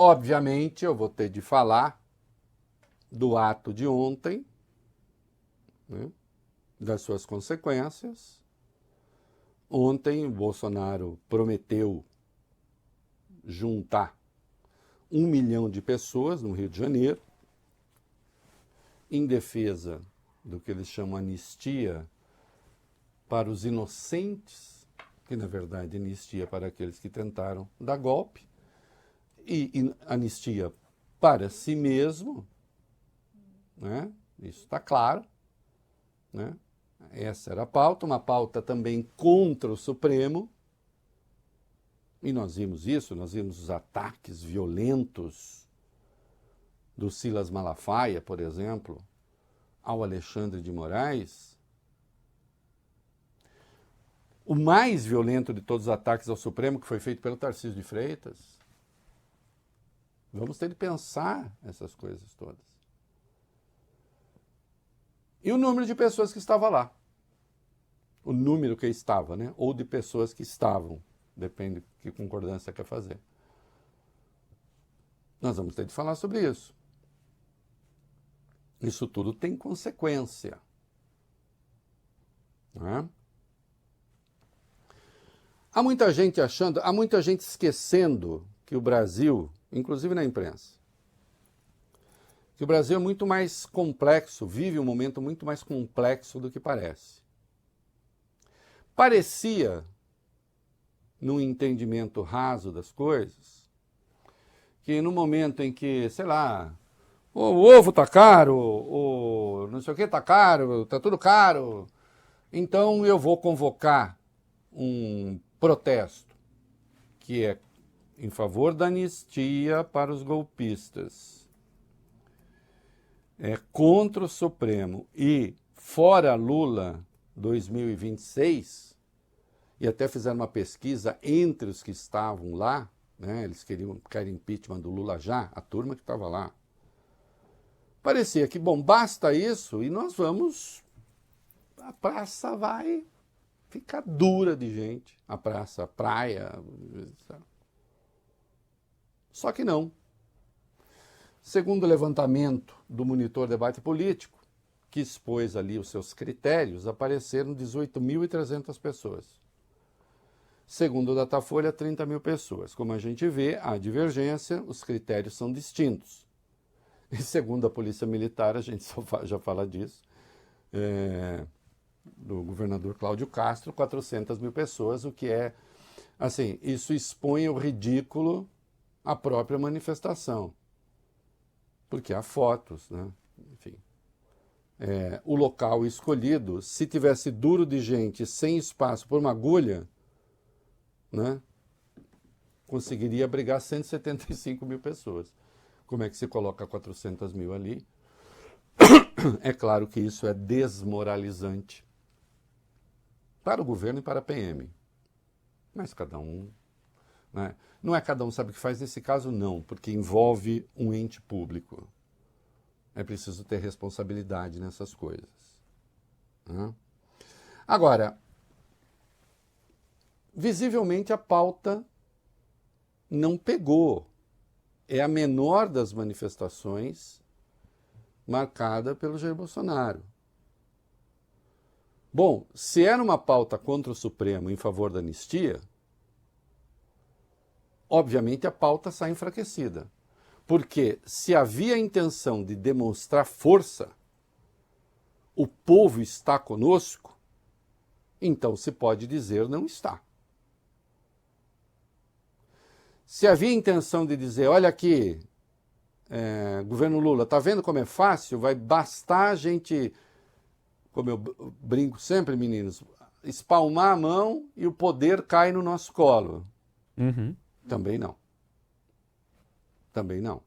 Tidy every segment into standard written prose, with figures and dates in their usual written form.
Obviamente, eu vou ter de falar do ato de ontem, né, das suas consequências. Ontem, o Bolsonaro prometeu juntar 1 milhão de pessoas no Rio de Janeiro, em defesa do que eles chamam anistia para os inocentes, que na verdade anistia para aqueles que tentaram dar golpe, e anistia para si mesmo, né? Isso está claro, né? Essa era a pauta, uma pauta também contra o Supremo, e nós vimos isso, nós vimos os ataques violentos do Silas Malafaia, por exemplo, ao Alexandre de Moraes. O mais violento de todos os ataques ao Supremo, que foi feito pelo Tarcísio de Freitas. Vamos ter de pensar essas coisas todas. E o número de pessoas que estava lá. O número que estava, né? Ou de pessoas que estavam. Depende de que concordância quer fazer. Nós vamos ter de falar sobre isso. Isso tudo tem consequência. Não é? Há muita gente achando, há muita gente esquecendo que o Brasil, inclusive na imprensa, que o Brasil é muito mais complexo, vive um momento muito mais complexo do que parece. Parecia, num entendimento raso das coisas, que no momento em que, sei lá, o ovo tá caro, o não sei o que tá caro, tá tudo caro, então eu vou convocar um protesto que é em favor da anistia para os golpistas, é contra o Supremo e fora Lula 2026, e até fizeram uma pesquisa entre os que estavam lá, né, eles queriam impeachment do Lula já, a turma que estava lá. Parecia que, bom, basta isso e nós vamos, a praça vai ficar dura de gente, a praça, a praia. Só que não. Segundo o levantamento do Monitor Debate Político, que expôs ali os seus critérios, apareceram 18.300 pessoas. Segundo o Datafolha, 30 mil pessoas. Como a gente vê, há divergência, os critérios são distintos. E segundo a Polícia Militar, a gente já fala disso, do governador Cláudio Castro, 400 mil pessoas, o que é, assim, isso expõe ao ridículo a própria manifestação. Porque há fotos, né? Enfim. O local escolhido, se tivesse duro de gente, sem espaço por uma agulha, né, conseguiria abrigar 175 mil pessoas. Como é que se coloca 400 mil ali? É claro que isso é desmoralizante para o governo e para a PM. Mas cada um, né? Não é cada um sabe o que faz, nesse caso não, porque envolve um ente público. É preciso ter responsabilidade nessas coisas. Né? Agora, visivelmente a pauta não pegou. É a menor das manifestações marcada pelo Jair Bolsonaro. Bom, se era uma pauta contra o Supremo em favor da anistia, obviamente a pauta sai enfraquecida. Porque se havia a intenção de demonstrar força, o povo está conosco, então se pode dizer não está. Se havia a intenção de dizer, olha aqui, governo Lula, tá vendo como é fácil? Vai bastar a gente, como eu brinco sempre, meninos, espalmar a mão e o poder cai no nosso colo. Uhum. Também não. Também não.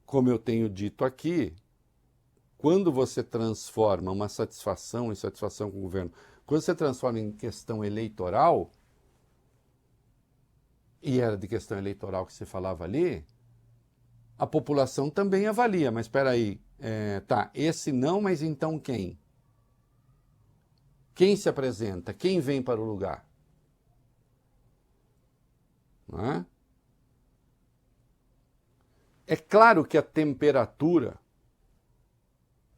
Como eu tenho dito aqui, quando você transforma uma satisfação em satisfação com o governo, quando você transforma em questão eleitoral, e era de questão eleitoral que se falava ali, a população também avalia, mas espera aí, tá, esse não, mas então quem? Quem se apresenta? Quem vem para o lugar? Não é? É claro que a temperatura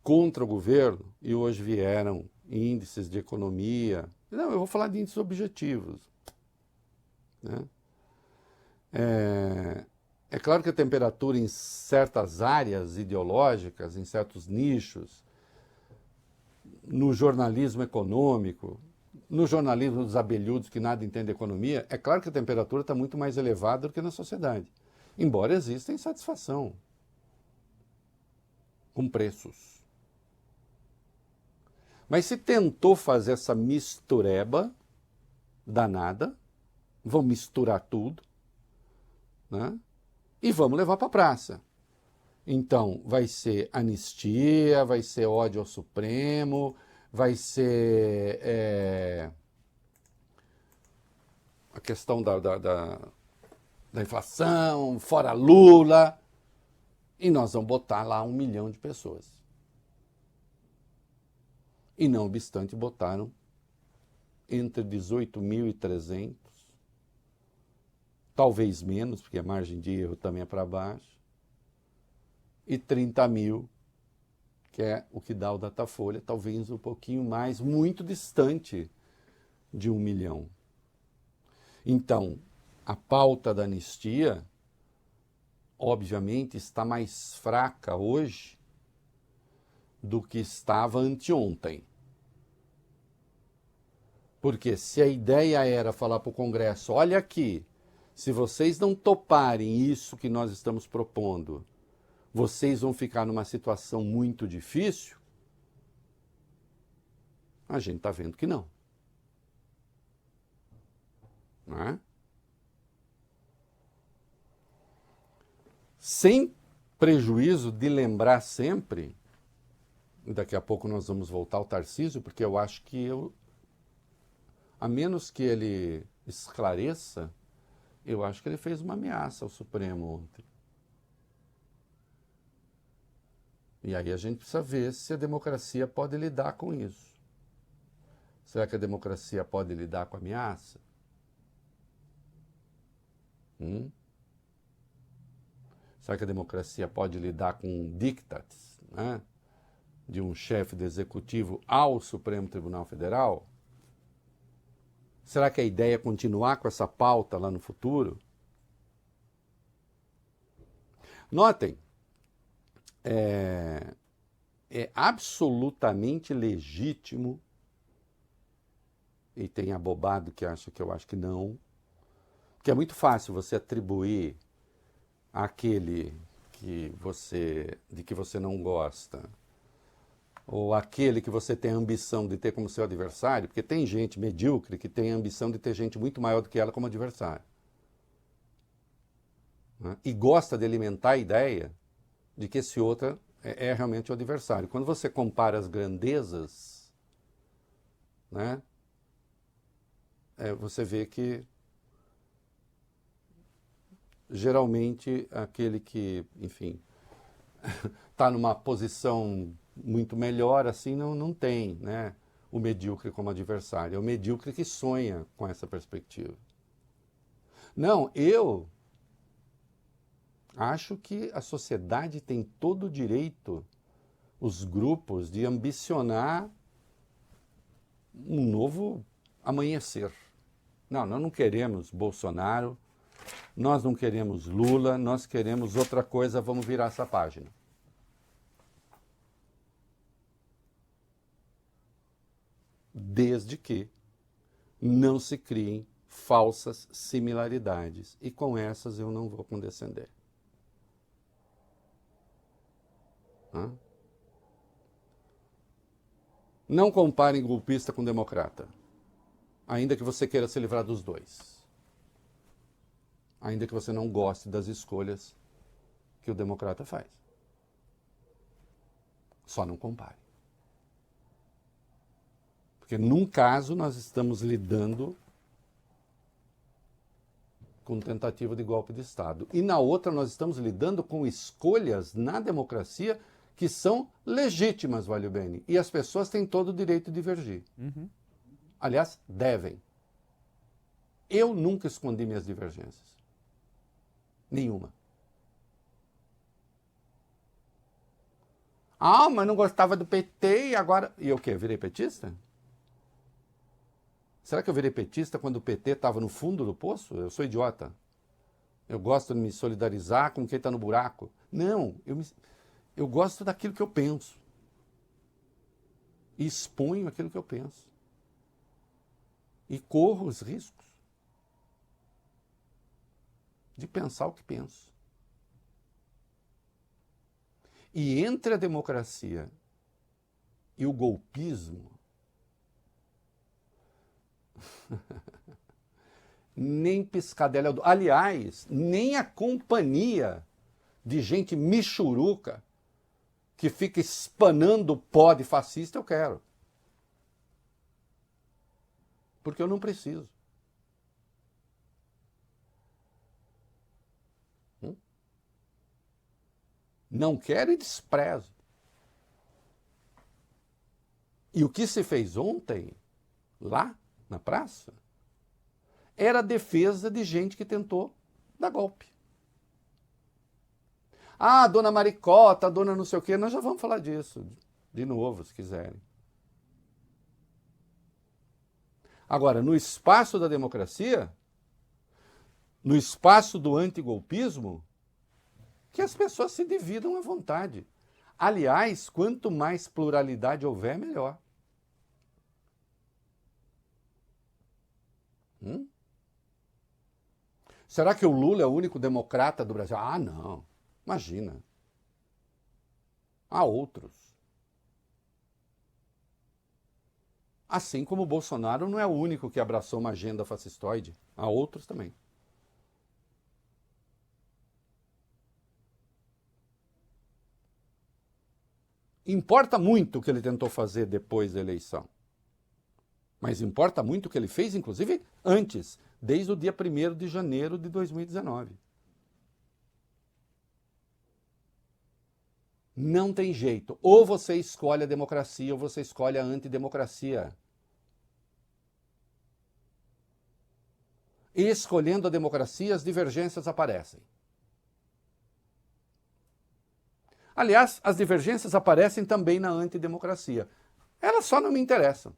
contra o governo, e hoje vieram índices de economia, não, eu vou falar de índices objetivos, né? É claro que a temperatura em certas áreas ideológicas, em certos nichos, no jornalismo econômico, no jornalismo dos abelhudos que nada entende de economia, é claro que a temperatura está muito mais elevada do que na sociedade. Embora exista insatisfação com preços. Mas se tentou fazer essa mistureba danada, vamos misturar tudo, né? E vamos levar para a praça. Então, vai ser anistia, vai ser ódio ao Supremo, vai ser a questão da inflação, fora Lula, e nós vamos botar lá 1 milhão de pessoas. E não obstante, botaram entre 18.300, talvez menos, porque a margem de erro também é para baixo, e 30 mil, que é o que dá o Datafolha, talvez um pouquinho mais, muito distante de 1 milhão. Então, a pauta da anistia, obviamente, está mais fraca hoje do que estava anteontem. Porque se a ideia era falar para o Congresso, olha aqui, se vocês não toparem isso que nós estamos propondo, vocês vão ficar numa situação muito difícil, a gente está vendo que não. Não é? Sem prejuízo de lembrar sempre, e daqui a pouco nós vamos voltar ao Tarcísio, porque eu acho que a menos que ele esclareça, eu acho que ele fez uma ameaça ao Supremo ontem. E aí a gente precisa ver se a democracia pode lidar com isso. Será que a democracia pode lidar com a ameaça? Será que a democracia pode lidar com diktats, né, de um chefe do executivo ao Supremo Tribunal Federal? Será que a ideia é continuar com essa pauta lá no futuro? Notem, é absolutamente legítimo, e tem abobado que acha que eu acho que não, porque é muito fácil você atribuir àquele de que você não gosta, ou aquele que você tem a ambição de ter como seu adversário, porque tem gente medíocre que tem a ambição de ter gente muito maior do que ela como adversário. Né? E gosta de alimentar a ideia de que esse outro é realmente o adversário. Quando você compara as grandezas, né, você vê que geralmente aquele que, enfim, está numa posição muito melhor, assim, não tem, né, o medíocre como adversário. É o medíocre que sonha com essa perspectiva. Não, eu acho que a sociedade tem todo o direito, os grupos, de ambicionar um novo amanhecer. Não, nós não queremos Bolsonaro, nós não queremos Lula, nós queremos outra coisa, vamos virar essa página. Desde que não se criem falsas similaridades. E com essas eu não vou condescender. Não comparem golpista com democrata, ainda que você queira se livrar dos dois. Ainda que você não goste das escolhas que o democrata faz. Só não compare. Porque num caso nós estamos lidando com tentativa de golpe de Estado. E na outra nós estamos lidando com escolhas na democracia que são legítimas, Valio Bene. E as pessoas têm todo o direito de divergir. Aliás, devem. Eu nunca escondi minhas divergências. Nenhuma. Ah, mas não gostava do PT e agora... E eu o quê? Virei petista? Será que eu virei petista quando o PT estava no fundo do poço? Eu sou idiota. Eu gosto de me solidarizar com quem está no buraco. Não, eu gosto daquilo que eu penso. E exponho aquilo que eu penso. E corro os riscos de pensar o que penso. E entre a democracia e o golpismo, nem piscadela. Aliás, nem a companhia de gente michuruca que fica espanando pó de fascista eu quero. Porque eu não preciso. Não quero e desprezo. E o que se fez ontem, lá na praça, era a defesa de gente que tentou dar golpe. Ah, dona Maricota, dona não sei o quê, nós já vamos falar disso de novo, se quiserem. Agora, no espaço da democracia, no espaço do antigolpismo, que as pessoas se dividam à vontade. Aliás, quanto mais pluralidade houver, melhor. Será que o Lula é o único democrata do Brasil? Ah, não. Imagina. Há outros. Assim como o Bolsonaro não é o único que abraçou uma agenda fascistoide. Há outros também. Importa muito o que ele tentou fazer depois da eleição. Mas importa muito o que ele fez, inclusive, antes, desde o dia 1º de janeiro de 2019. Não tem jeito. Ou você escolhe a democracia ou você escolhe a antidemocracia. E escolhendo a democracia, as divergências aparecem. Aliás, as divergências aparecem também na antidemocracia. Elas só não me interessam.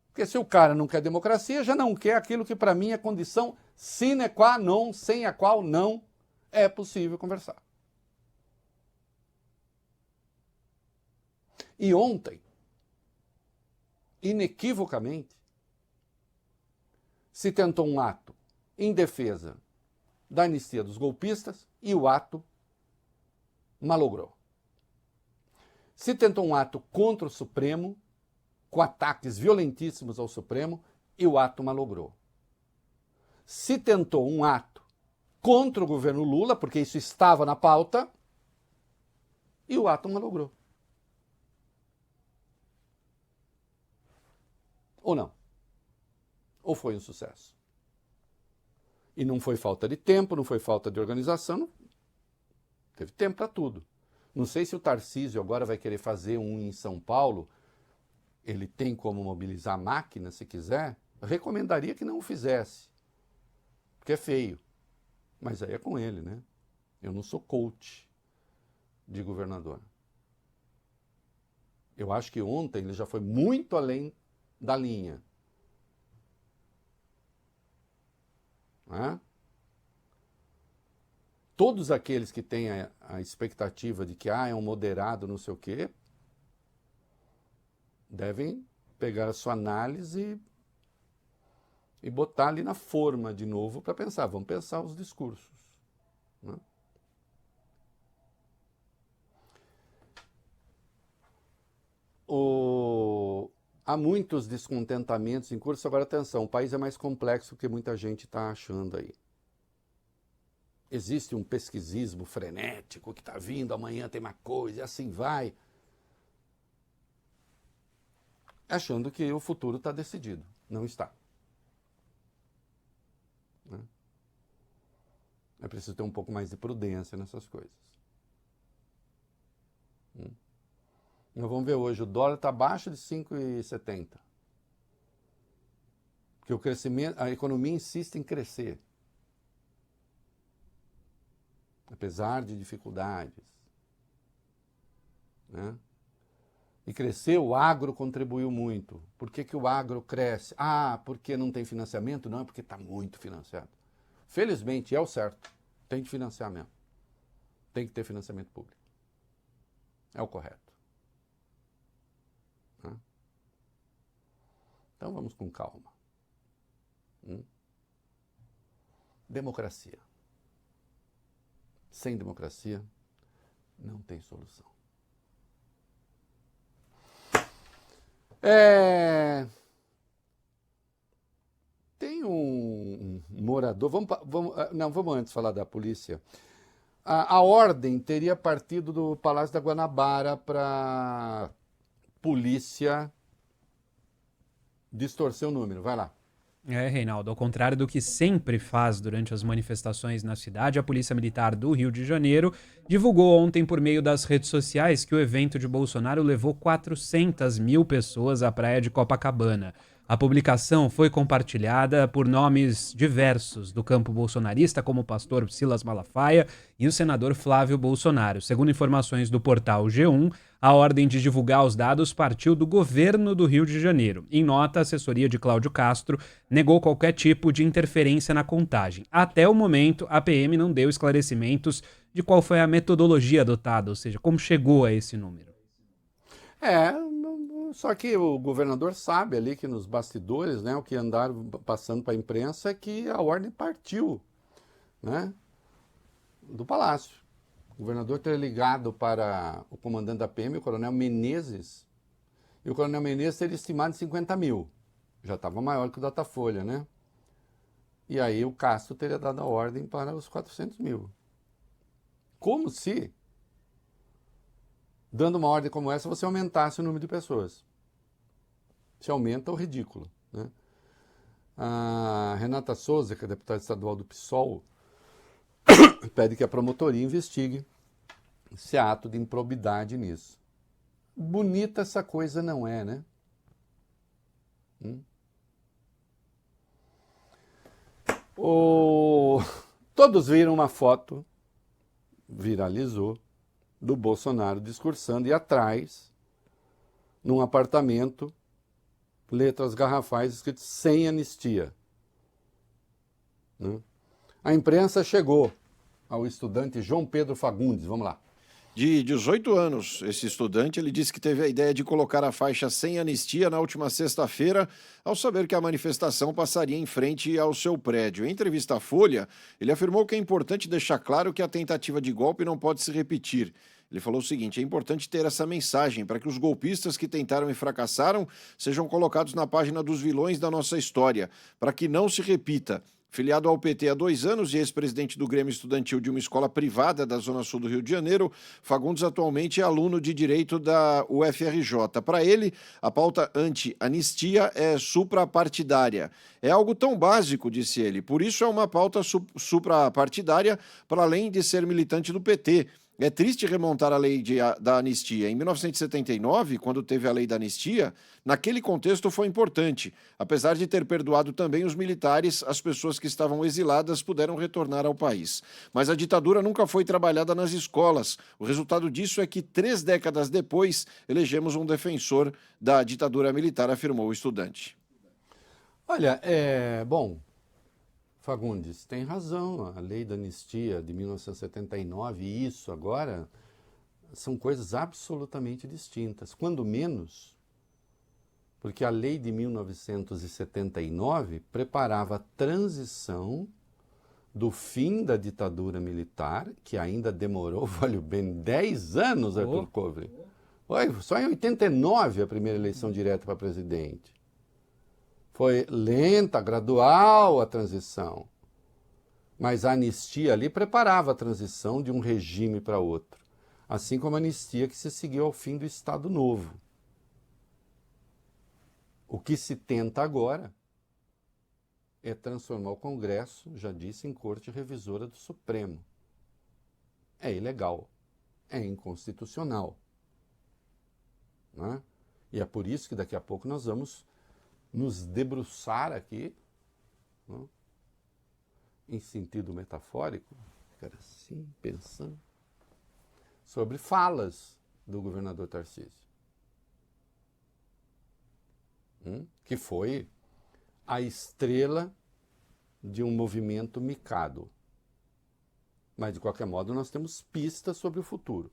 Porque se o cara não quer democracia, já não quer aquilo que para mim é condição sine qua non, sem a qual não é possível conversar. E ontem, inequivocamente, se tentou um ato em defesa da anistia dos golpistas e o ato malogrou. Se tentou um ato contra o Supremo, com ataques violentíssimos ao Supremo, e o ato malogrou. Se tentou um ato contra o governo Lula, porque isso estava na pauta, e o ato malogrou. Ou não? Ou foi um sucesso? E não foi falta de tempo, não foi falta de organização, não. Teve tempo para tudo. Não sei se o Tarcísio agora vai querer fazer um em São Paulo. Ele tem como mobilizar a máquina, se quiser. Recomendaria que não o fizesse, porque é feio. Mas aí é com ele, né? Eu não sou coach de governador. Eu acho que ontem ele já foi muito além da linha. Né? Todos aqueles que têm a expectativa de que é um moderado, não sei o quê, devem pegar a sua análise e botar ali na forma de novo para pensar. Vamos pensar os discursos. Né? Há muitos descontentamentos em curso. Agora, atenção, o país é mais complexo do que muita gente está achando aí. Existe um pesquisismo frenético que está vindo, amanhã tem uma coisa, e assim vai. Achando que o futuro está decidido. Não está. Né? É preciso ter um pouco mais de prudência nessas coisas. Nós vamos ver hoje, o dólar está abaixo de 5,70. Porque o crescimento, a economia insiste em crescer. Apesar de dificuldades. né? E cresceu, o agro contribuiu muito. Por que o agro cresce? Ah, porque não tem financiamento? Não, é porque está muito financiado. Felizmente, é o certo. Tem que financiar mesmo. Tem que ter financiamento público. É o correto. Né? Então vamos com calma. Democracia. Sem democracia, não tem solução. Tem um morador. Vamos antes falar da polícia. A ordem teria partido do Palácio da Guanabara para polícia distorcer o número. Vai lá. Reinaldo, ao contrário do que sempre faz durante as manifestações na cidade, a Polícia Militar do Rio de Janeiro divulgou ontem por meio das redes sociais que o evento de Bolsonaro levou 400 mil pessoas à praia de Copacabana. A publicação foi compartilhada por nomes diversos do campo bolsonarista, como o pastor Silas Malafaia e o senador Flávio Bolsonaro. Segundo informações do portal G1, a ordem de divulgar os dados partiu do governo do Rio de Janeiro. Em nota, a assessoria de Cláudio Castro negou qualquer tipo de interferência na contagem. Até o momento, a PM não deu esclarecimentos de qual foi a metodologia adotada, ou seja, como chegou a esse número. Só que o governador sabe ali que nos bastidores, né, o que andaram passando para a imprensa é que a ordem partiu, né, do Palácio. O governador teria ligado para o comandante da PM, o coronel Menezes, e o coronel Menezes teria estimado em 50 mil. Já estava maior que o Datafolha, né? E aí o Castro teria dado a ordem para os 400 mil. Como se, dando uma ordem como essa, você aumentasse o número de pessoas. Se aumenta o ridículo, né? A Renata Souza, que é deputada estadual do PSOL, pede que a promotoria investigue se há ato de improbidade nisso. Bonita essa coisa não é, né? Todos viram uma foto, viralizou, do Bolsonaro discursando e atrás, num apartamento, letras garrafais escritas sem anistia. Né? A imprensa chegou ao estudante João Pedro Fagundes, vamos lá. De 18 anos, esse estudante, ele disse que teve a ideia de colocar a faixa sem anistia na última sexta-feira, ao saber que a manifestação passaria em frente ao seu prédio. Em entrevista à Folha, ele afirmou que é importante deixar claro que a tentativa de golpe não pode se repetir. Ele falou o seguinte: é importante ter essa mensagem para que os golpistas que tentaram e fracassaram sejam colocados na página dos vilões da nossa história, para que não se repita. Filiado ao PT há 2 anos e ex-presidente do Grêmio Estudantil de uma escola privada da Zona Sul do Rio de Janeiro, Fagundes atualmente é aluno de Direito da UFRJ. Para ele, a pauta anti-anistia é suprapartidária. É algo tão básico, disse ele, por isso é uma pauta suprapartidária, para além de ser militante do PT. É triste remontar a lei da anistia. Em 1979, quando teve a lei da anistia, naquele contexto foi importante. Apesar de ter perdoado também os militares, as pessoas que estavam exiladas puderam retornar ao país. Mas a ditadura nunca foi trabalhada nas escolas. O resultado disso é que 3 décadas depois, elegemos um defensor da ditadura militar, afirmou o estudante. Olha, Fagundes, tem razão, a lei da anistia de 1979 e isso agora são coisas absolutamente distintas, quando menos, porque a lei de 1979 preparava a transição do fim da ditadura militar, que ainda demorou, valeu bem, 10 anos, Arthur Kovrig. Só em 89 a primeira eleição direta para presidente. Foi lenta, gradual a transição. Mas a anistia ali preparava a transição de um regime para outro. Assim como a anistia que se seguiu ao fim do Estado Novo. O que se tenta agora é transformar o Congresso, já disse, em corte revisora do Supremo. É ilegal. É inconstitucional. Né? E é por isso que daqui a pouco nós vamos nos debruçar aqui, né, em sentido metafórico, ficar assim, pensando, sobre falas do governador Tarcísio. Que foi a estrela de um movimento micado. Mas, de qualquer modo, nós temos pistas sobre o futuro.